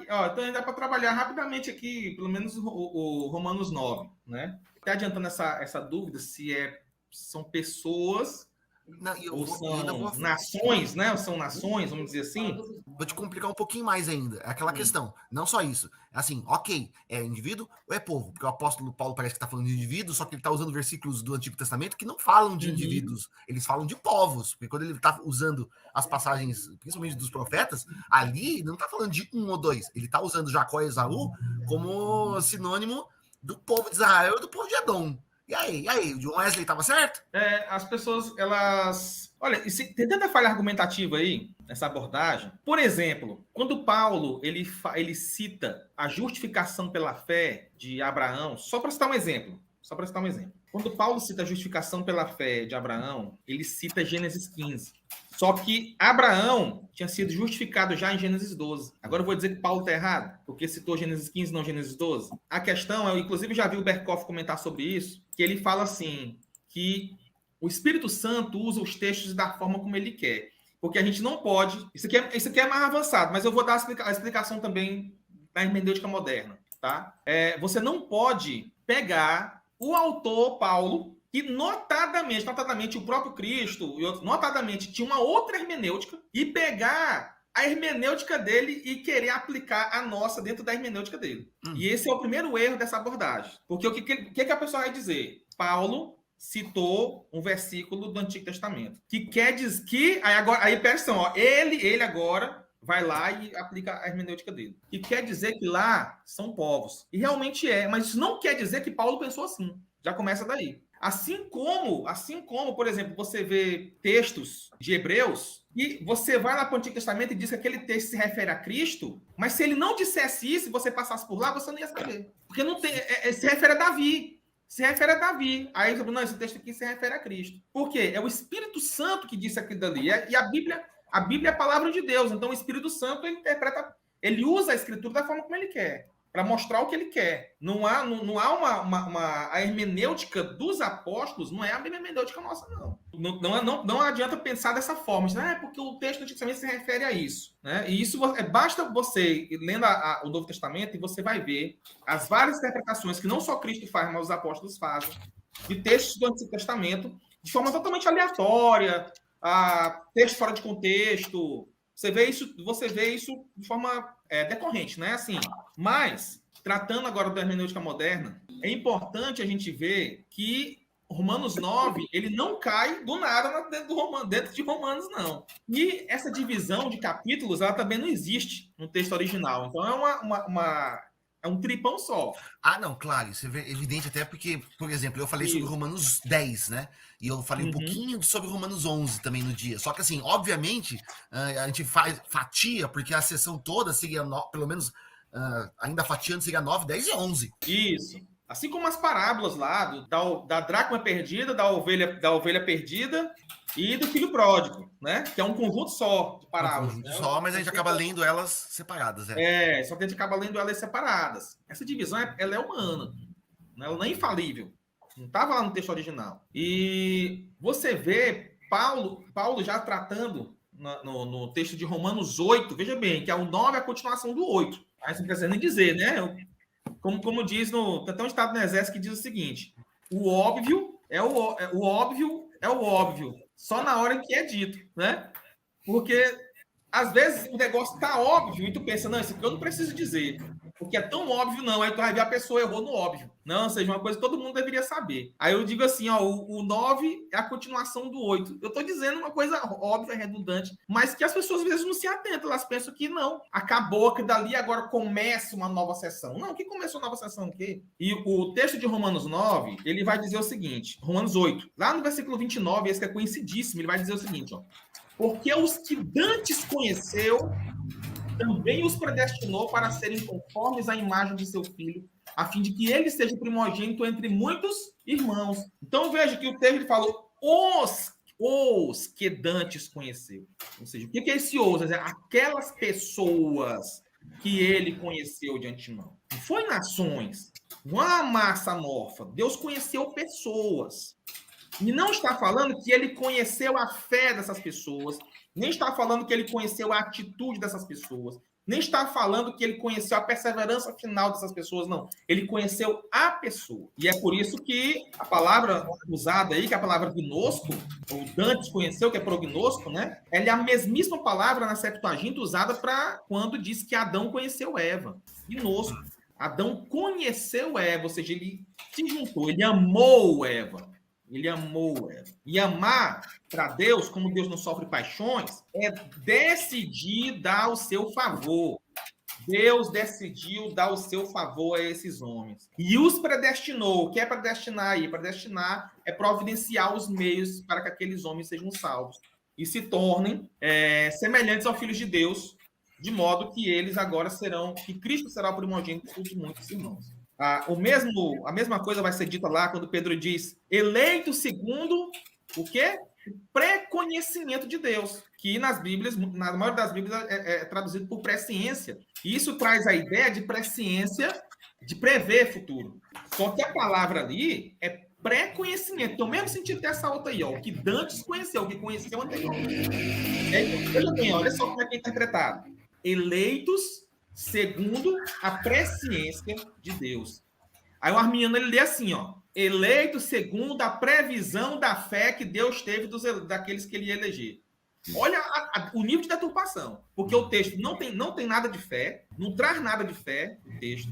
então dá para trabalhar rapidamente aqui, pelo menos o Romanos 9, né? Está adiantando essa dúvida se são pessoas Não, ou são nações, né? Ou são nações, vamos dizer assim. Vou te complicar um pouquinho mais ainda. É aquela questão. Não só isso. Assim, ok, é indivíduo ou é povo? Porque o apóstolo Paulo parece que está falando de indivíduo, só que ele está usando versículos do Antigo Testamento que não falam de indivíduos, eles falam de povos. Porque quando ele está usando as passagens, principalmente dos profetas, ali não está falando de um ou dois. Ele está usando Jacó e Esaú como sinônimo do povo de Israel e do povo de Edom. E aí, o John Wesley estava certo? As pessoas, elas... Olha, tem tanta falha argumentativa aí, nessa abordagem. Por exemplo, quando Paulo ele cita a justificação pela fé de Abraão, só para citar um exemplo. Quando Paulo cita a justificação pela fé de Abraão, ele cita Gênesis 15. Só que Abraão tinha sido justificado já em Gênesis 12. Agora eu vou dizer que Paulo está errado, porque citou Gênesis 15, não Gênesis 12. A questão, eu inclusive já vi o Berkoff comentar sobre isso, que ele fala assim, que o Espírito Santo usa os textos da forma como ele quer. Porque a gente não pode... Isso aqui é mais avançado, mas eu vou dar a explicação também da hermenêutica moderna. Tá? Você não pode pegar o autor Paulo, que notadamente o próprio Cristo, notadamente tinha uma outra hermenêutica, e pegar a hermenêutica dele e querer aplicar a nossa dentro da hermenêutica dele. E esse é o primeiro erro dessa abordagem. Porque o que a pessoa vai dizer? Paulo citou um versículo do Antigo Testamento, que quer dizer que... Aí presta atenção, ele agora vai lá e aplica a hermenêutica dele. E quer dizer que lá são povos. E realmente mas isso não quer dizer que Paulo pensou assim. Já começa daí. Assim como, por exemplo, você vê textos de Hebreus e você vai lá para o Antigo Testamento e diz que aquele texto se refere a Cristo, mas se ele não dissesse isso e você passasse por lá, você não ia saber. Porque não tem, se refere a Davi. Aí você fala, não, esse texto aqui se refere a Cristo. Por quê? É o Espírito Santo que disse aquilo dali. E a Bíblia é a palavra de Deus. Então o Espírito Santo ele usa a Escritura da forma como ele quer, para mostrar o que ele quer. Não há a hermenêutica dos apóstolos, não é a hermenêutica nossa, não. Não adianta pensar dessa forma. Porque o texto do Antigo Testamento se refere a isso. Né? E isso basta você ir lendo o Novo Testamento e você vai ver as várias interpretações que não só Cristo faz, mas os apóstolos fazem, de textos do Antigo Testamento, de forma totalmente aleatória, texto fora de contexto. Você vê isso de forma decorrente, né? Assim, mas, tratando agora da hermenêutica moderna, é importante a gente ver que Romanos 9, ele não cai do nada dentro de Romanos, não. E essa divisão de capítulos, ela também não existe no texto original. Então, é um tripão só. Não, claro, isso é evidente até porque, por exemplo, eu falei sobre Romanos 10, né? E eu falei um pouquinho sobre Romanos 11 também no dia. Só que, assim, obviamente, a gente fatia, porque a sessão toda seria, pelo menos, ainda fatiando, seria 9, 10 e 11. Isso. Assim como as parábolas lá, da dracma perdida, da ovelha perdida e do filho pródigo, né? Que é um conjunto só de parábolas. Um conjunto só, mas a gente acaba lendo elas separadas, só que a gente acaba lendo elas separadas. Essa divisão, ela é humana, né? Ela não é infalível. Não estava lá no texto original. E você vê Paulo já tratando no texto de Romanos 8, veja bem, que é o 9 é a continuação do 8. Aí você não precisa nem dizer, né? Como diz tem até um estado no exército que diz o seguinte: o óbvio é o óbvio, só na hora em que é dito, né? Porque às vezes o negócio tá óbvio e tu pensa, não, isso aqui eu não preciso dizer, porque é tão óbvio, não. Aí tu vai ver a pessoa errou no óbvio. Não, ou seja, uma coisa que todo mundo deveria saber. Aí eu digo assim, o 9 é a continuação do 8. Eu tô dizendo uma coisa óbvia, redundante, mas que as pessoas às vezes não se atentam. Elas pensam que não, acabou, que dali agora começa uma nova sessão. Não, que começou a nova sessão o quê? E o texto de Romanos 9, ele vai dizer o seguinte, Romanos 8, lá no versículo 29, esse que é conhecidíssimo, ele vai dizer o seguinte, porque os que dantes conheceu, também os predestinou para serem conformes à imagem de seu filho, a fim de que ele seja primogênito entre muitos irmãos. Então veja que o texto ele falou os que dantes conheceu. Ou seja, o que é esse os? Aquelas pessoas que ele conheceu de antemão. Não foi nações, não é uma massa amorfa. Deus conheceu pessoas. E não está falando que ele conheceu a fé dessas pessoas, nem está falando que ele conheceu a atitude dessas pessoas. nem está falando que ele conheceu a perseverança final dessas pessoas, não. Ele conheceu a pessoa. E é por isso que a palavra usada aí, que é a palavra gnosco, ou Dantes conheceu, que é prognosco, né? Ela é a mesmíssima palavra na Septuaginta usada para quando diz que Adão conheceu Eva. Gnosco. Adão conheceu Eva, ou seja, ele se juntou, ele amou Eva. Ele amou Eva. E amar para Deus, como Deus não sofre paixões, é decidir dar o seu favor. Deus decidiu dar o seu favor a esses homens. E os predestinou. O que é predestinar aí? Predestinar é providenciar os meios para que aqueles homens sejam salvos e se tornem semelhantes aos filhos de Deus, de modo que eles agora serão, que Cristo será o primogênito de muitos irmãos. A mesma coisa vai ser dita lá quando Pedro diz eleito segundo o quê? O pré-conhecimento de Deus, que nas Bíblias, na maioria das Bíblias, é traduzido por presciência. E isso traz a ideia de presciência, de prever futuro. Só que a palavra ali é pré-conhecimento. Tem o mesmo sentido dessa outra aí, ó, o que Dantes conheceu, o que conheceu anteriormente. Veja bem, olha só como é que é interpretado. Eleitos segundo a presciência de Deus. Aí o arminiano ele lê assim, ó, eleito segundo a previsão da fé que Deus teve daqueles que ele ia eleger. Olha o nível de deturpação, porque o texto não tem nada de fé, não traz nada de fé no texto.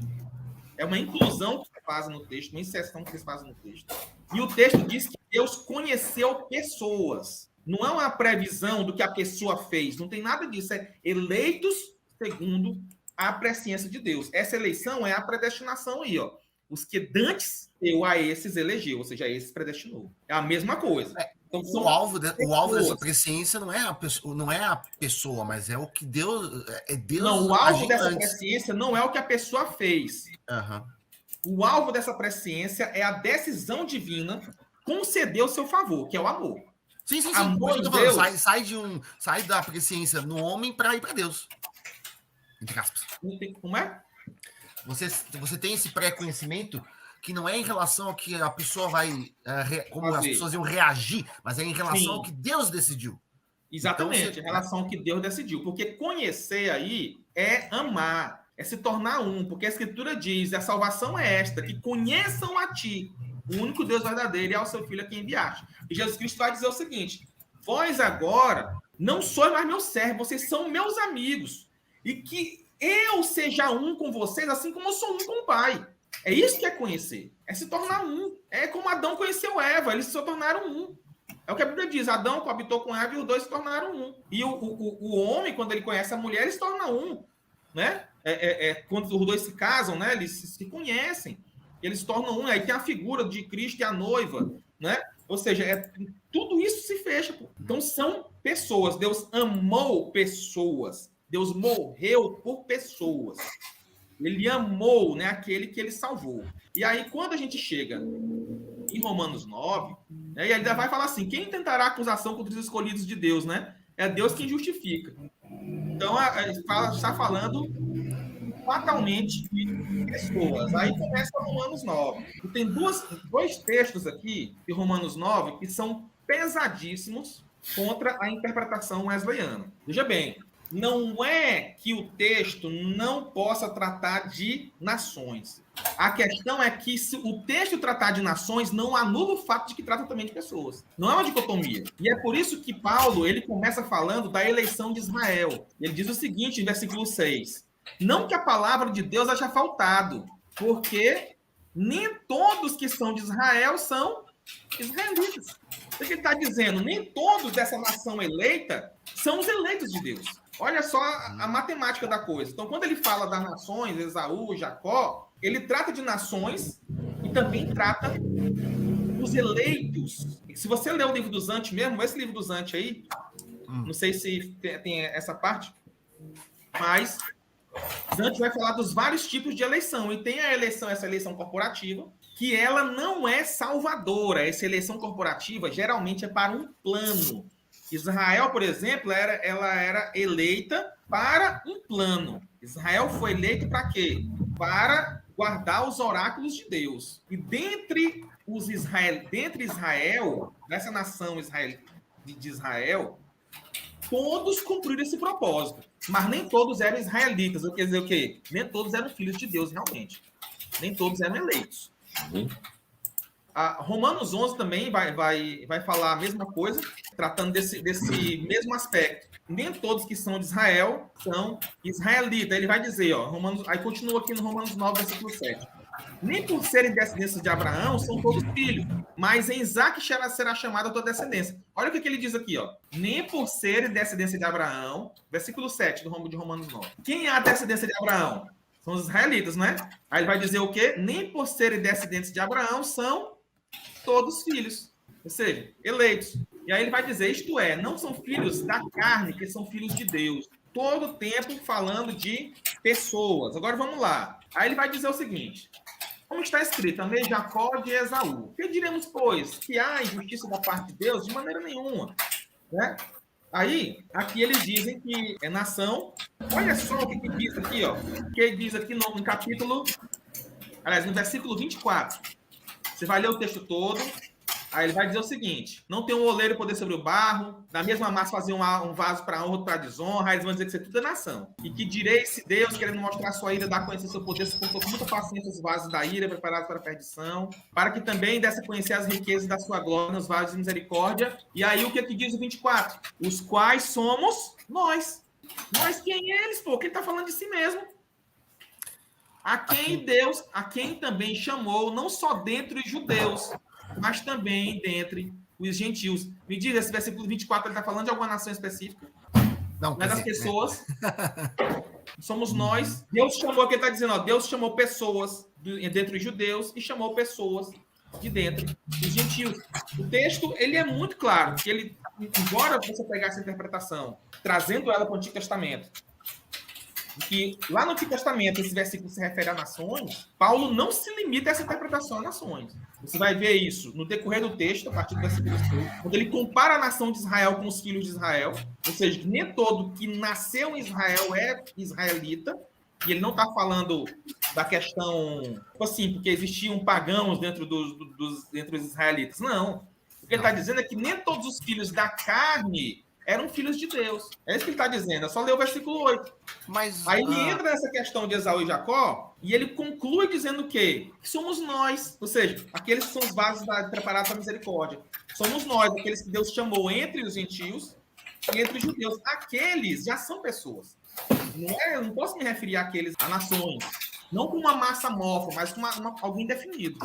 É uma inclusão que fazem no texto, uma inserção que eles fazem no texto. E o texto diz que Deus conheceu pessoas. Não é uma previsão do que a pessoa fez, não tem nada disso, é eleitos segundo a presciência de Deus. Essa eleição é a predestinação aí, ó. Os que dantes eu a esses elegeu, ou seja, a esses predestinou. É a mesma coisa. Então, o alvo dessa presciência não é a pessoa, mas é o que Deus... Deus não, o alvo dessa presciência não é o que a pessoa fez. O alvo dessa presciência é a decisão divina conceder o seu favor, que é o amor. Sim. Amor de Deus. Sai da presciência no homem para ir para Deus. Entre aspas. Como é? Você tem esse pré-conhecimento que não é em relação ao que a pessoa vai, como as pessoas iam reagir, mas é em relação ao que Deus decidiu. Exatamente, então, em relação ao que Deus decidiu. Porque conhecer aí é amar, é se tornar um. Porque a Escritura diz, a salvação é esta, que conheçam a ti, o único Deus verdadeiro, e ao seu Filho a quem enviaste. E Jesus Cristo vai dizer o seguinte, vós agora não sois mais meus servos, vocês são meus amigos. E que eu seja um com vocês, assim como eu sou um com o Pai. É isso que é conhecer. É se tornar um. É como Adão conheceu Eva, eles se tornaram um. É o que a Bíblia diz. Adão coabitou com Eva e os dois se tornaram um. E o homem, quando ele conhece a mulher, ele se torna um. Né? Quando os dois se casam, né? Eles se conhecem. Eles se tornam um. Aí tem a figura de Cristo e a noiva. Né? Ou seja, tudo isso se fecha. Pô. Então são pessoas. Deus amou pessoas. Deus morreu por pessoas. Ele amou, né, aquele que ele salvou. E aí, quando a gente chega em Romanos 9, né, ele vai falar assim, quem tentará acusação contra os escolhidos de Deus, né? É Deus quem justifica. Então, está falando fatalmente de pessoas. Aí começa Romanos 9. E tem dois textos aqui de Romanos 9 que são pesadíssimos contra a interpretação wesleyana. Veja bem, não é que o texto não possa tratar de nações. A questão é que se o texto tratar de nações, não anula o fato de que trata também de pessoas. Não é uma dicotomia. E é por isso que Paulo ele começa falando da eleição de Israel. Ele diz o seguinte, em versículo 6. Não que a palavra de Deus haja faltado, porque nem todos que são de Israel são israelitas. O que ele está dizendo? Nem todos dessa nação eleita são os eleitos de Deus. Olha só a matemática da coisa. Então, quando ele fala das nações, Esaú, Jacó, ele trata de nações e também trata dos eleitos. Se você ler o livro dos Antes mesmo, esse livro dos Antes aí, não sei se tem essa parte, mas Dante vai falar dos vários tipos de eleição. E tem essa eleição corporativa, que ela não é salvadora. Essa eleição corporativa geralmente é para um plano. Israel, por exemplo, ela era eleita para um plano. Israel foi eleito para quê? Para guardar os oráculos de Deus. E dentre Israel, nessa nação de Israel, todos cumpriram esse propósito, mas nem todos eram israelitas. Quer dizer o quê? Nem todos eram filhos de Deus, realmente. Nem todos eram eleitos. Romanos 11 também vai falar a mesma coisa, tratando desse mesmo aspecto. Nem todos que são de Israel são israelitas. Ele vai dizer, ó, aí continua aqui no Romanos 9, versículo 7. Nem por serem descendência de Abraão são todos filhos, mas em Isaac será chamada a tua descendência. Olha o que ele diz aqui, ó. Nem por serem descendência de Abraão, versículo 7 de Romanos 9. Quem é a descendência de Abraão? São os israelitas, né? Aí ele vai dizer o quê? Nem por serem descendentes de Abraão são todos filhos, ou seja, eleitos. E aí ele vai dizer, isto é, não são filhos da carne, que são filhos de Deus. Todo o tempo falando de pessoas. Agora vamos lá. Aí ele vai dizer o seguinte, como está escrito, amei Jacó de Esaú. Que diremos, pois, que há injustiça da parte de Deus? De maneira nenhuma. Né? Aí, aqui eles dizem que é nação. Olha só o que diz aqui, ó. Que diz aqui no capítulo, aliás, no versículo 24. Você vai ler o texto todo, aí ele vai dizer o seguinte, não tem um oleiro poder sobre o barro, da mesma massa fazer um vaso para honra, outro para desonra, aí eles vão dizer que isso é tudo é nação. E que direis se Deus, querendo mostrar sua ira, dá a conhecer seu poder, suportou com muita paciência os vasos da ira, preparados para a perdição, para que também desse a conhecer as riquezas da sua glória nos vasos de misericórdia. E aí o que diz o 24? Os quais somos nós. Nós quem é eles, pô? Quem está falando de si mesmo? A quem também chamou, não só dentre os judeus, mas também dentre os gentios. Me diga, esse versículo 24, ele está falando de alguma nação específica? Não é das pessoas. Somos nós. Deus chamou, aqui ele está dizendo, ó, Deus chamou pessoas dentre os judeus e chamou pessoas de dentro dos gentios. O texto, ele é muito claro, que ele, embora você pegar essa interpretação, trazendo ela para o Antigo Testamento, que lá no Antigo Testamento esse versículo se refere a nações, Paulo não se limita a essa interpretação a nações. Você vai ver isso no decorrer do texto, a partir do versículo 6, quando ele compara a nação de Israel com os filhos de Israel, ou seja, nem todo que nasceu em Israel é israelita, e ele não está falando da questão, tipo assim, porque existiam pagãos dentro dos israelitas. Não. O que ele está dizendo é que nem todos os filhos da carne eram filhos de Deus. É isso que ele está dizendo. É só ler o versículo 8. Aí ele entra nessa questão de Esaú e Jacó, e ele conclui dizendo o quê? Que somos nós. Ou seja, aqueles que são os vasos preparados para a misericórdia. Somos nós, aqueles que Deus chamou entre os gentios e entre os judeus. Aqueles já são pessoas. Eu não posso me referir àqueles, a nações. Não com uma massa amorfa, mas com algo indefinido.